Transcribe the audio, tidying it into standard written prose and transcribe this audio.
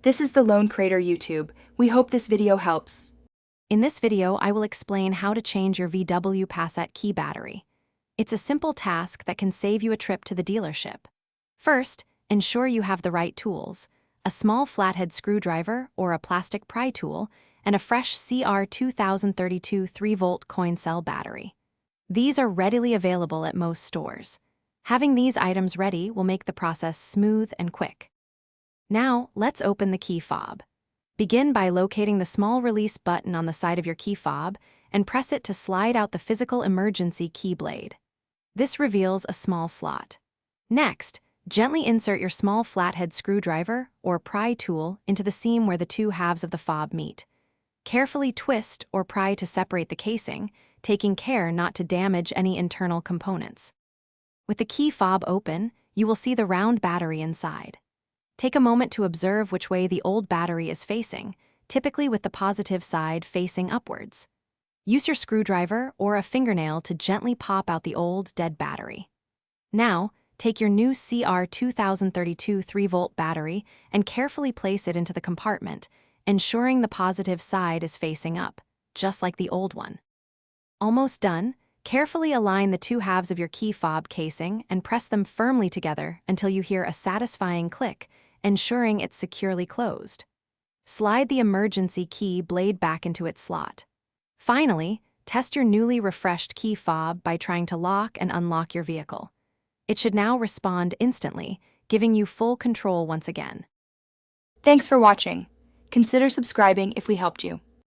This is the Lone Crater YouTube. We hope this video helps. In this video, I will explain how to change your VW Passat key battery. It's a simple task that can save you a trip to the dealership. First, ensure you have the right tools: a small flathead screwdriver or a plastic pry tool, and a fresh CR2032 3-volt coin cell battery. These are readily available at most stores. Having these items ready will make the process smooth and quick. Now, let's open the key fob. Begin by locating the small release button on the side of your key fob and press it to slide out the physical emergency key blade. This reveals a small slot. Next, gently insert your small flathead screwdriver or pry tool into the seam where the two halves of the fob meet. Carefully twist or pry to separate the casing, taking care not to damage any internal components. With the key fob open, you will see the round battery inside. Take a moment to observe which way the old battery is facing, typically with the positive side facing upwards. Use your screwdriver or a fingernail to gently pop out the old, dead battery. Now, take your new CR2032 3-volt battery and carefully place it into the compartment, ensuring the positive side is facing up, just like the old one. Almost done. Carefully align the two halves of your key fob casing and press them firmly together until you hear a satisfying click, ensuring it's securely closed. Slide the emergency key blade back into its slot. Finally, test your newly refreshed key fob by trying to lock and unlock your vehicle. It should now respond instantly, giving you full control once again. Thanks for watching. Consider subscribing if we helped you.